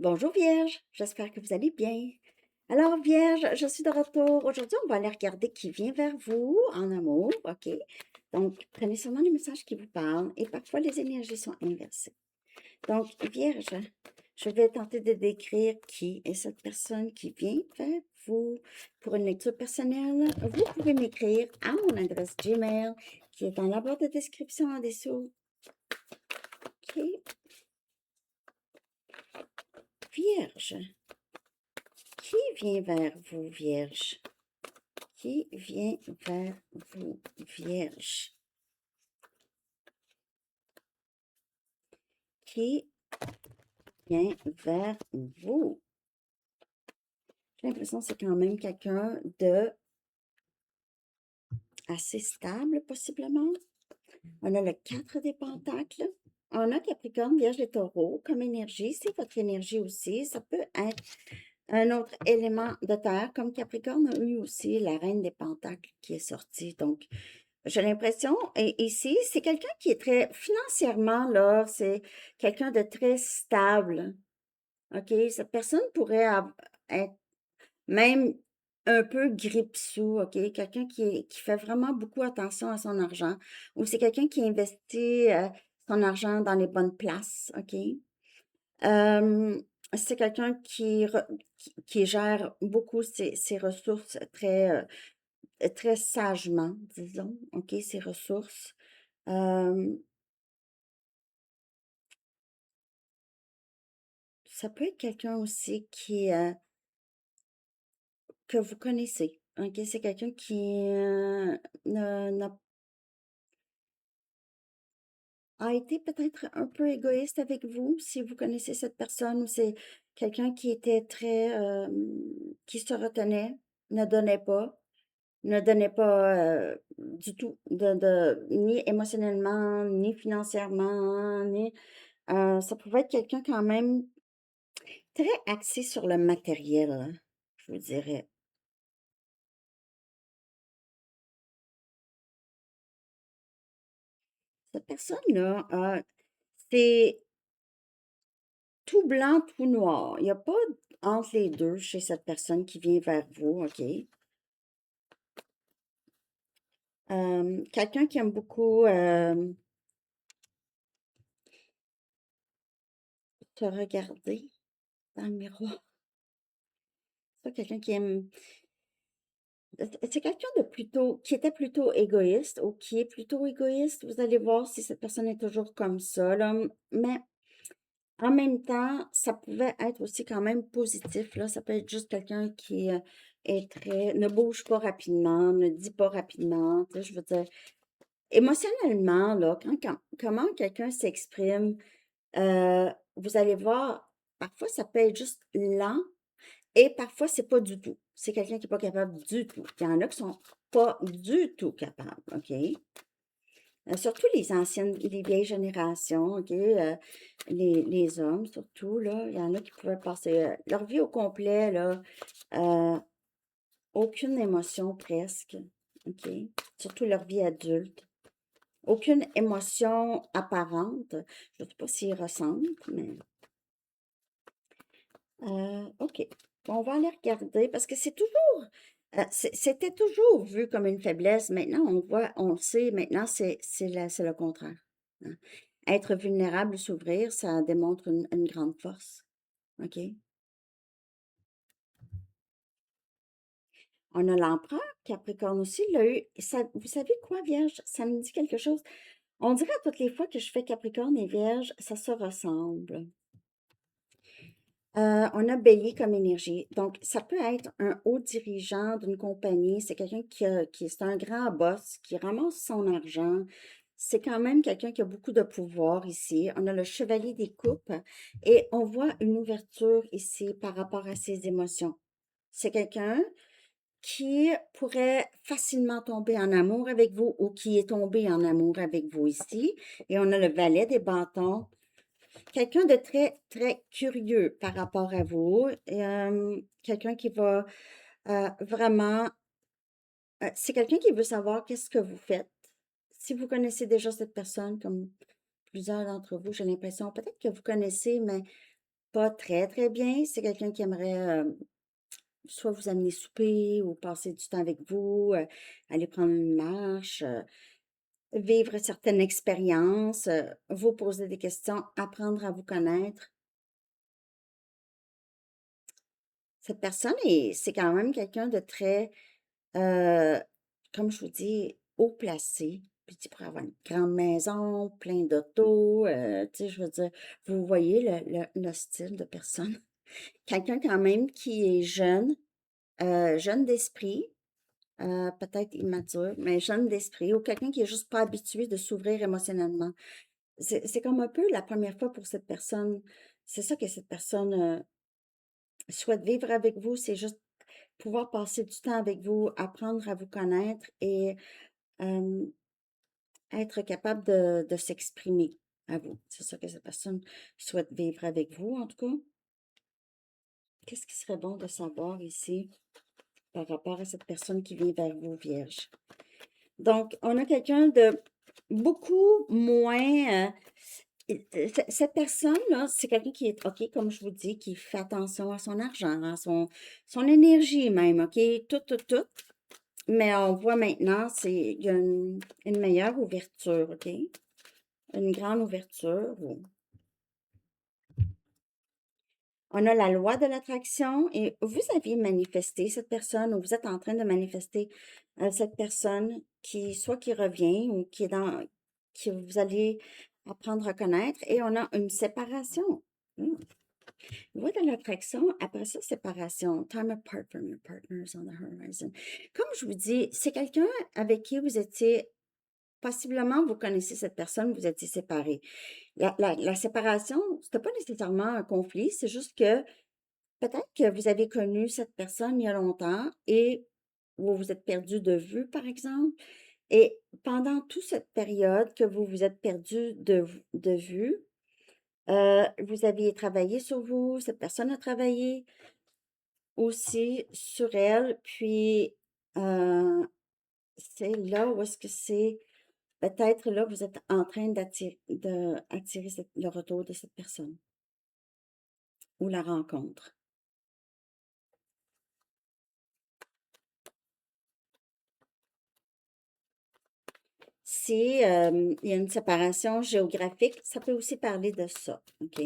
Bonjour Vierge, j'espère que vous allez bien. Alors Vierge, je suis de retour. Aujourd'hui, on va aller regarder qui vient vers vous en amour, OK? Donc, prenez seulement les messages qui vous parlent et parfois les énergies sont inversées. Donc, Vierge, je vais tenter de décrire qui est cette personne qui vient vers vous pour une lecture personnelle. Vous pouvez m'écrire à mon adresse Gmail qui est dans la barre de description en dessous. OK? Vierge, qui vient vers vous, Vierge? Qui vient vers vous, Vierge? Qui vient vers vous? J'ai l'impression que c'est quand même quelqu'un de assez stable, possiblement. On a le 4 des pentacles. On a Capricorne, Vierge et Taureau comme énergie. C'est votre énergie aussi. Ça peut être un autre élément de terre, comme Capricorne a eu aussi la reine des pentacles qui est sortie. Donc, j'ai l'impression, et ici, c'est quelqu'un qui est très, financièrement, là, c'est quelqu'un de très stable. OK? Cette personne pourrait être même un peu grippe-sous, OK? Quelqu'un qui fait vraiment beaucoup attention à son argent. Ou c'est quelqu'un qui investit son argent dans les bonnes places, OK? Euh, c'est quelqu'un qui gère beaucoup ses ressources très sagement, disons, OK? Ses ressources. Euh, Ça peut être quelqu'un aussi que vous connaissez. OK? C'est quelqu'un qui n'a a été peut-être un peu égoïste avec vous, si vous connaissez cette personne, ou c'est quelqu'un qui était très, qui se retenait, ne donnait pas, ne donnait pas du tout, ni émotionnellement, ni financièrement, ni, ça pouvait être quelqu'un quand même très axé sur le matériel, hein, je vous dirais. Cette personne-là, c'est tout blanc, tout noir. Il y a pas entre les 2 chez cette personne qui vient vers vous, OK? Quelqu'un qui aime beaucoup, se regarder dans le miroir. C'est pas quelqu'un qui aime c'est quelqu'un de plutôt qui était plutôt égoïste ou qui est plutôt égoïste. Vous allez voir si cette personne est toujours comme ça, là, mais en même temps, ça pouvait être aussi quand même positif, là. Ça peut être juste quelqu'un qui, est très ne bouge pas rapidement, ne dit pas rapidement, tu sais, je veux dire, émotionnellement, là, comment quelqu'un s'exprime, vous allez voir, parfois ça peut être juste lent et parfois c'est pas du tout. C'est quelqu'un qui est pas capable du tout. Il y en a qui sont pas du tout capables, OK? Surtout les vieilles générations, OK? Les hommes surtout, là, il y en a qui pouvaient passer leur vie au complet, là, euh, aucune émotion presque, OK? Surtout leur vie adulte. Aucune émotion apparente. Je ne sais pas s'ils ressentent, mais OK. On va aller regarder parce que c'est toujours, c'était toujours vu comme une faiblesse. Maintenant, on voit, on le sait, maintenant, c'est le contraire, hein. Être vulnérable, s'ouvrir, ça démontre une grande force. OK? On a l'empereur, Capricorne aussi, l'a eu. Vous savez quoi, Vierge? Ça me dit quelque chose. On dirait à toutes les fois que je fais Capricorne et Vierge, ça se ressemble. On a Bélier comme énergie. Donc, ça peut être un haut dirigeant d'une compagnie. C'est quelqu'un c'est un grand boss, qui ramasse son argent. C'est quand même quelqu'un qui a beaucoup de pouvoir ici. On a le chevalier des coupes et on voit une ouverture ici par rapport à ses émotions. C'est quelqu'un qui pourrait facilement tomber en amour avec vous ou qui est tombé en amour avec vous ici. Et on a le valet des bâtons. Quelqu'un de très, très curieux par rapport à vous. Quelqu'un qui va vraiment... c'est quelqu'un qui veut savoir qu'est-ce que vous faites. Si vous connaissez déjà cette personne, comme plusieurs d'entre vous, j'ai l'impression, peut-être que vous connaissez, mais pas très, très bien. C'est quelqu'un qui aimerait soit vous amener souper ou passer du temps avec vous, aller prendre une marche, vivre certaines expériences, vous poser des questions, apprendre à vous connaître. Cette personne c'est quand même quelqu'un de très, euh, comme je vous dis, haut placé. Puis tu pourrais avoir une grande maison, plein d'autos, tu sais, je veux dire, vous voyez le style de personne. Quelqu'un quand même qui est jeune, jeune d'esprit, peut-être immature, mais jeune d'esprit, ou quelqu'un qui est juste pas habitué de s'ouvrir émotionnellement. C'est comme un peu la première fois pour cette personne. C'est ça que cette personne souhaite vivre avec vous, c'est juste pouvoir passer du temps avec vous, apprendre à vous connaître et euh, être capable de s'exprimer à vous. C'est ça que cette personne souhaite vivre avec vous, en tout cas. Qu'est-ce qui serait bon de savoir ici par rapport à cette personne qui vient vers vous, Vierge? Donc, on a quelqu'un de beaucoup moins... cette personne-là, c'est quelqu'un qui est, OK, comme je vous dis, qui fait attention à son argent, à son énergie même, OK? Tout, tout, tout. Mais on voit maintenant, il y a une meilleure ouverture, OK? Une grande ouverture. On a la loi de l'attraction et vous aviez manifesté cette personne ou vous êtes en train de manifester cette personne soit qui revient ou qui est que vous allez apprendre à connaître et on a une séparation. Hmm. Loi de l'attraction, après ça, séparation. Time apart from your partners on the horizon. Comme je vous dis, c'est quelqu'un avec qui vous étiez, possiblement vous connaissez cette personne, vous étiez séparés. La séparation, c'était pas nécessairement un conflit, c'est juste que peut-être que vous avez connu cette personne il y a longtemps et vous vous êtes perdu de vue, par exemple. Et pendant toute cette période que vous vous êtes perdu de vue, vous aviez travaillé sur vous, cette personne a travaillé aussi sur elle, puis c'est là où est-ce que c'est peut-être là vous êtes en train d'attirer le retour de cette personne ou la rencontre. Si il y a une séparation géographique, ça peut aussi parler de ça, OK?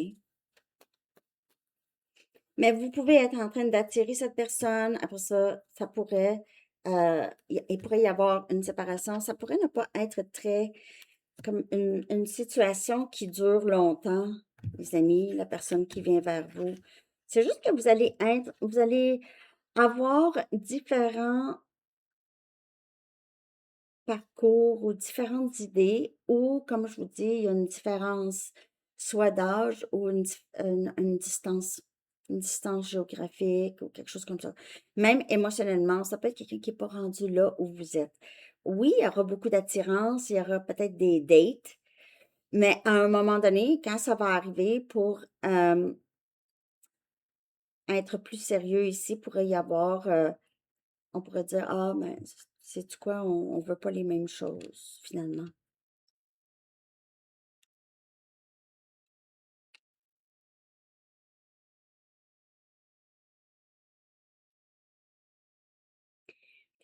Mais vous pouvez être en train d'attirer cette personne, après ça, il pourrait y avoir une séparation, ça pourrait ne pas être très, comme une situation qui dure longtemps, les amis, la personne qui vient vers vous. C'est juste que vous allez avoir différents parcours ou différentes idées ou, comme je vous dis, il y a une différence soit d'âge ou une distance géographique ou quelque chose comme ça. Même émotionnellement, ça peut être quelqu'un qui n'est pas rendu là où vous êtes. Oui, il y aura beaucoup d'attirance, il y aura peut-être des dates, mais à un moment donné, quand ça va arriver pour être plus sérieux ici, pourrait y avoir, on pourrait dire, ah, mais c'est quoi, on veut pas les mêmes choses finalement.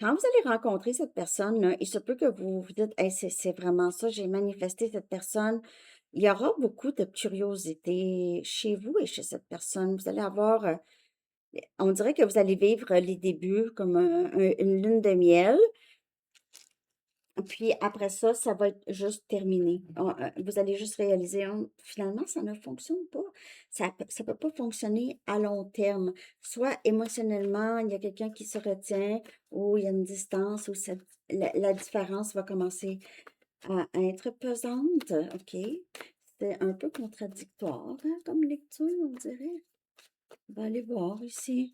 Quand vous allez rencontrer cette personne-là, il se peut que vous vous dites, hey, c'est vraiment ça, j'ai manifesté cette personne. Il y aura beaucoup de curiosité chez vous et chez cette personne. Vous allez avoir, on dirait que vous allez vivre les débuts comme une lune de miel. Puis après ça, ça va être juste terminé. Vous allez juste réaliser, finalement, ça ne fonctionne pas. Ça peut pas fonctionner à long terme. Soit émotionnellement, il y a quelqu'un qui se retient, ou il y a une distance, ou la différence va commencer à être pesante. OK? C'est un peu contradictoire, hein, comme lecture, on dirait. On va aller voir ici.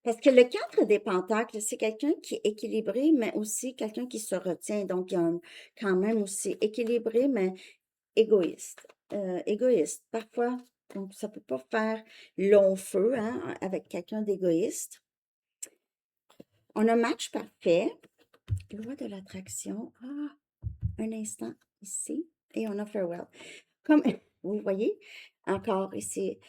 Parce que le 4 des pentacles, c'est quelqu'un qui est équilibré, mais aussi quelqu'un qui se retient. Donc, il y a quand même aussi équilibré, mais égoïste. Égoïste, parfois. Donc, ça ne peut pas faire long feu hein, avec quelqu'un d'égoïste. On a match parfait. Loi de l'attraction. Ah, un instant ici. Et on a farewell. Comme vous voyez, encore ici,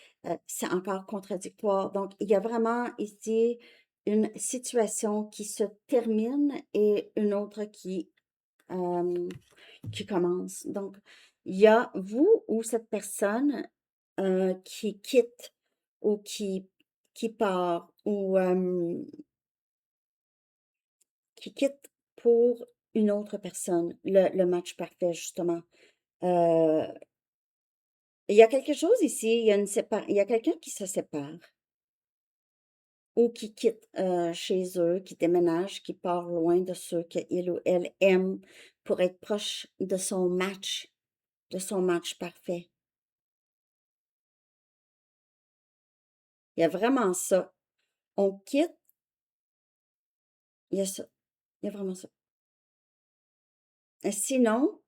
c'est encore contradictoire. Donc, il y a vraiment ici une situation qui se termine et une autre euh, qui commence. Donc, il y a vous ou cette personne qui quitte ou qui part ou qui quitte pour une autre personne, le match parfait, justement. Euh, il y a quelque chose ici, il y a quelqu'un qui se sépare ou qui quitte chez eux, qui déménage, qui part loin de ceux qu'il ou elle aime pour être proche de son match parfait. Il y a vraiment ça. On quitte, il y a ça. Il y a vraiment ça. Sinon,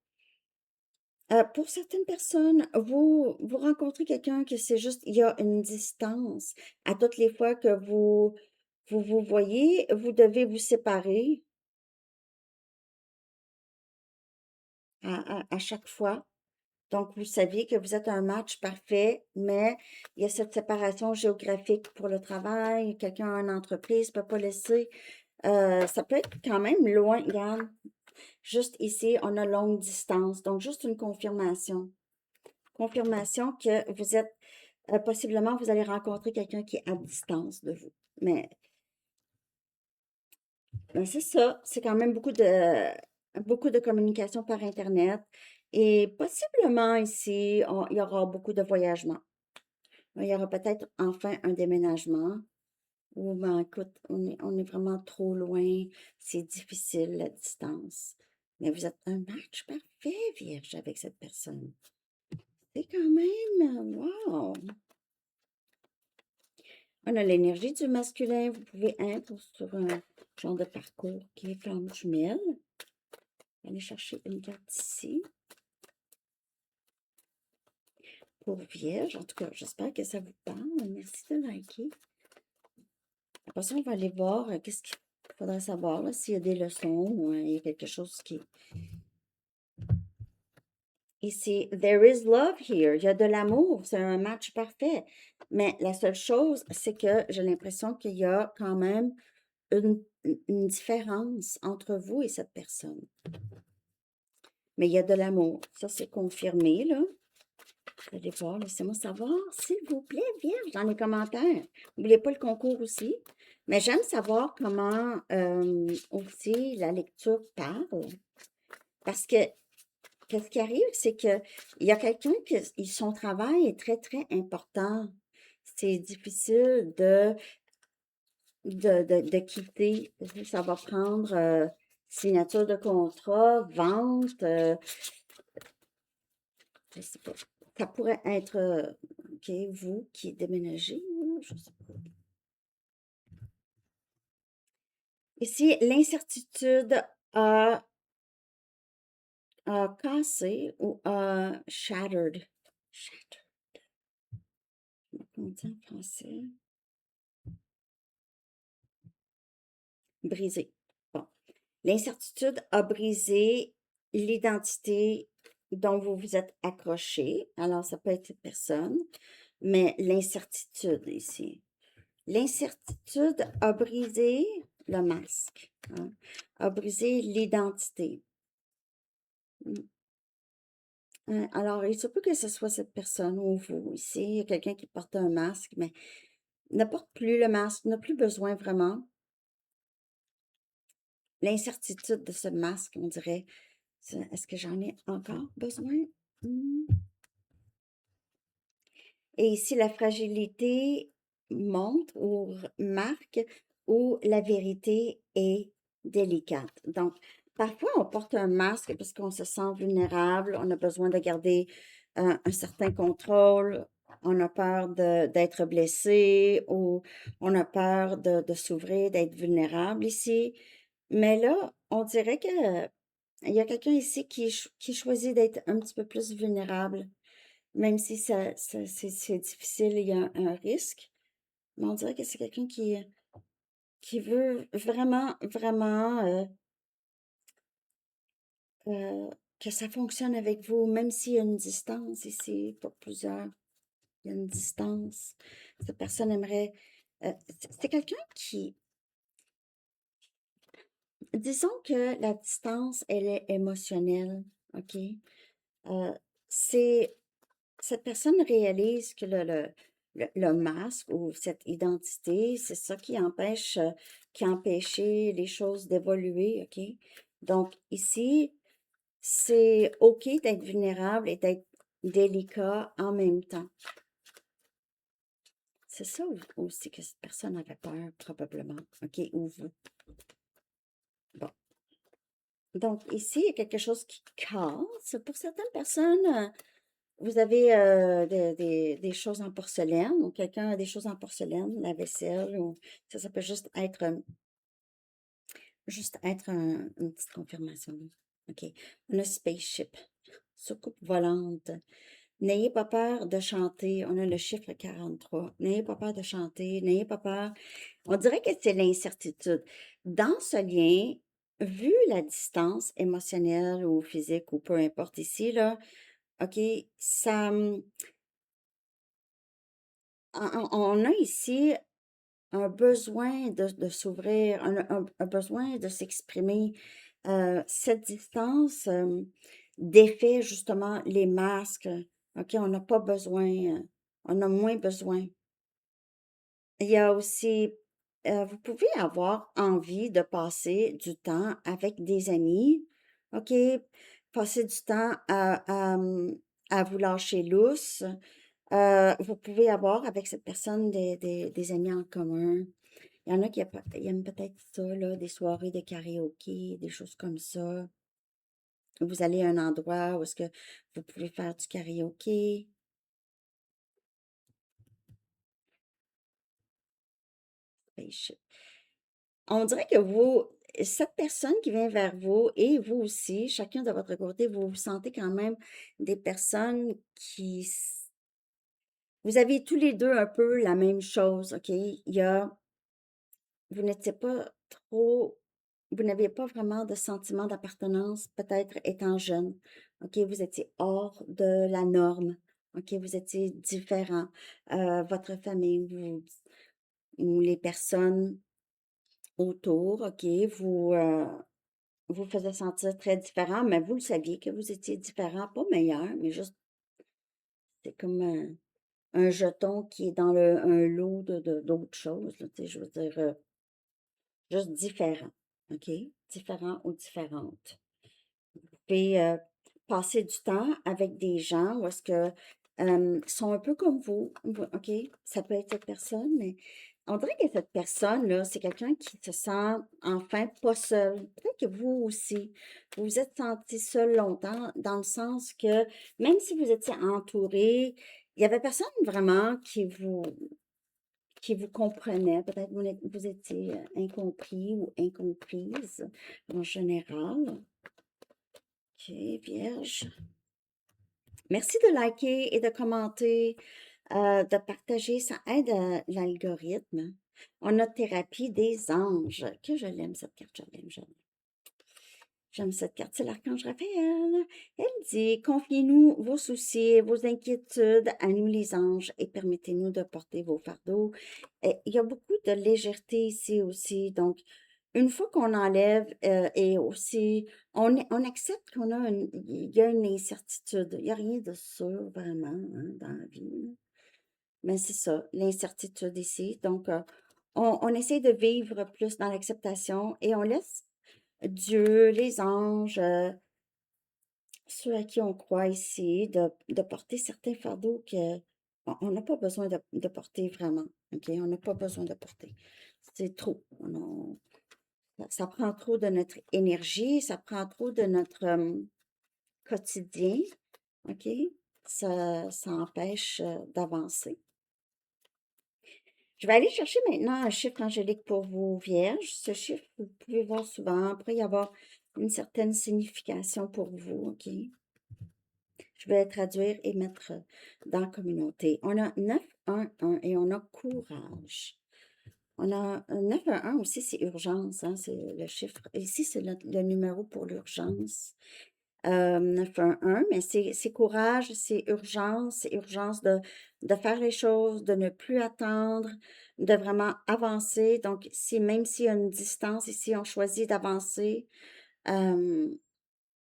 pour certaines personnes, vous rencontrez quelqu'un que c'est juste, il y a une distance. À toutes les fois que vous voyez, vous devez vous séparer à chaque fois. Donc, vous saviez que vous êtes un match parfait, mais il y a cette séparation géographique pour le travail. Quelqu'un en entreprise ne peut pas laisser. Ça peut être quand même loin, Yann. Juste ici, on a longue distance. Donc, juste une confirmation. Confirmation que vous êtes, possiblement, vous allez rencontrer quelqu'un qui est à distance de vous. Mais, c'est ça. C'est quand même beaucoup de communication par Internet. Et possiblement ici, il y aura beaucoup de voyagements. Il y aura peut-être enfin un déménagement. Ou, ben, écoute, on est vraiment trop loin. C'est difficile, la distance. Mais vous êtes un match parfait, Vierge, avec cette personne. C'est quand même, wow! On a l'énergie du masculin. Vous pouvez être sur un genre de parcours qui est flamme jumelle. Allez chercher une carte ici pour Vierge. En tout cas, j'espère que ça vous parle. Merci de liker. Après ça, on va aller voir qu'est-ce qu'il faudrait savoir, là, s'il y a des leçons ou il y a quelque chose qui... Ici, there is love here. Il y a de l'amour. C'est un match parfait. Mais la seule chose, c'est que j'ai l'impression qu'il y a quand même une, une différence entre vous et cette personne. Mais il y a de l'amour. Ça, c'est confirmé, là. Vous allez voir, laissez-moi savoir, s'il vous plaît, Vierge, dans les commentaires. N'oubliez pas le concours aussi. Mais j'aime savoir comment aussi la lecture parle. Parce que qu'est-ce qui arrive, c'est que il y a quelqu'un qui son travail est très, très important. C'est difficile de quitter. Ça va prendre signature de contrat, vente, je sais pas. Ça pourrait être, OK, vous qui déménagez, je sais pas. Ici, l'incertitude a, a cassé ou a shattered. Shattered. Comment on dit en français? Brisé. Bon. L'incertitude a brisé l'identité dont vous vous êtes accroché. Alors, ça peut être cette personne, mais l'incertitude ici. L'incertitude a brisé le masque, hein, a brisé l'identité. Alors, il se peut que ce soit cette personne ou vous ici, il y a quelqu'un qui porte un masque, mais ne porte plus le masque, n'a plus besoin vraiment. L'incertitude de ce masque, on dirait, est-ce que j'en ai encore besoin? Hmm. Et ici, la fragilité montre ou marque où la vérité est délicate. Donc, parfois, on porte un masque parce qu'on se sent vulnérable, on a besoin de garder un certain contrôle, on a peur d'être blessé ou on a peur de s'ouvrir, d'être vulnérable ici. Mais là, on dirait que il y a quelqu'un ici qui choisit d'être un petit peu plus vulnérable. Même si c'est difficile, il y a un risque. Mais on dirait que c'est quelqu'un qui veut vraiment, vraiment euh, que ça fonctionne avec vous, même s'il y a une distance ici pour plusieurs. Il y a une distance. Cette personne aimerait... c'est quelqu'un qui... Disons que la distance, elle est émotionnelle, OK? Euh, c'est... Cette personne réalise que le masque ou cette identité, c'est ça qui a empêché les choses d'évoluer, OK? Donc, ici, c'est OK d'être vulnérable et d'être délicat en même temps. C'est ça aussi que cette personne avait peur, probablement. OK, ou vous. Bon. Donc, ici, il y a quelque chose qui casse. Pour certaines personnes, vous avez des choses en porcelaine, ou quelqu'un a des choses en porcelaine, la vaisselle, ou ça peut juste être une petite confirmation. OK. On a spaceship, soucoupe volante. N'ayez pas peur de chanter. On a le chiffre 43. N'ayez pas peur de chanter. N'ayez pas peur. On dirait que c'est l'incertitude. Dans ce lien, vu la distance émotionnelle ou physique ou peu importe ici, là, OK, ça, on a ici un besoin de s'ouvrir, un besoin de s'exprimer. Cette distance défait justement les masques. OK, on n'a pas besoin, on a moins besoin. Il y a aussi, vous pouvez avoir envie de passer du temps avec des amis, OK? Passer du temps à vous lâcher lousse. Vous pouvez avoir avec cette personne des amis en commun. Il y en a qui aiment peut-être ça, là, des soirées de karaoké, des choses comme ça. Vous allez à un endroit où est-ce que vous pouvez faire du karaoké. Spaceship. On dirait que cette personne qui vient vers vous et vous aussi, chacun de votre côté, vous vous sentez quand même des personnes vous avez tous les deux un peu la même chose, OK? Vous n'étiez pas trop, vous n'aviez pas vraiment de sentiment d'appartenance, peut-être étant jeune, OK? Vous étiez hors de la norme, OK? Vous étiez différent. Votre famille, ou les personnes autour, OK, vous faisait sentir très différent, mais vous le saviez que vous étiez différent, pas meilleur, mais juste, c'est comme un jeton qui est dans un lot d'autres choses, là, tu sais, je veux dire, juste différent, OK? Différent ou différente. Vous pouvez passer du temps avec des gens où est-ce que sont un peu comme vous, OK? Ça peut être cette personne, mais on dirait que cette personne-là, c'est quelqu'un qui se sent enfin pas seul. Peut-être que vous aussi, vous vous êtes senti seul longtemps, dans le sens que même si vous étiez entouré, il y avait personne vraiment qui vous comprenait. Peut-être vous étiez incompris ou incomprise en général. OK, vierge. Merci de liker et de commenter, de partager. Ça aide l'algorithme. On a thérapie des anges. Que je l'aime, cette carte. Je l'aime, je l'aime. J'aime cette carte. C'est l'archange Raphaël. Elle dit, confiez-nous vos soucis, vos inquiétudes à nous les anges et permettez-nous de porter vos fardeaux. Et il y a beaucoup de légèreté ici aussi. Donc, une fois qu'on enlève et aussi, on accepte il y a une incertitude. Il n'y a rien de sûr vraiment hein, dans la vie, là. Mais c'est ça, l'incertitude ici. Donc, on essaie de vivre plus dans l'acceptation et on laisse Dieu, les anges, ceux à qui on croit ici, de porter certains fardeaux que on n'a pas besoin de porter vraiment. OK? On n'a pas besoin de porter. C'est trop. Ça prend trop de notre énergie, ça prend trop de notre quotidien. OK? Ça empêche d'avancer. Je vais aller chercher maintenant un chiffre angélique pour vous, Vierges. Ce chiffre, vous pouvez voir souvent, il pourrait y avoir une certaine signification pour vous, OK? Je vais traduire et mettre dans la communauté. On a 911 et on a courage. On a 911 aussi, c'est urgence, hein, c'est le chiffre. Ici, c'est le numéro pour l'urgence. 911, mais c'est courage, c'est urgence de faire les choses, de ne plus attendre, de vraiment avancer. Donc, si même s'il y a une distance et si on choisit d'avancer, hem,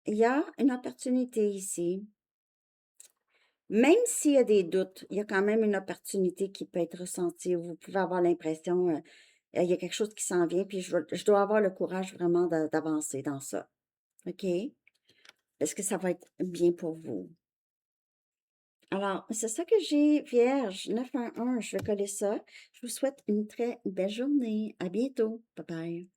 il y a une opportunité ici. Même s'il y a des doutes, il y a quand même une opportunité qui peut être ressentie. Vous pouvez avoir l'impression, il y a quelque chose qui s'en vient, puis je dois avoir le courage vraiment d'avancer dans ça. OK? Est-ce que ça va être bien pour vous? Alors, c'est ça que j'ai, Vierge, 911. Je vais coller ça. Je vous souhaite une très belle journée. À bientôt. Bye bye.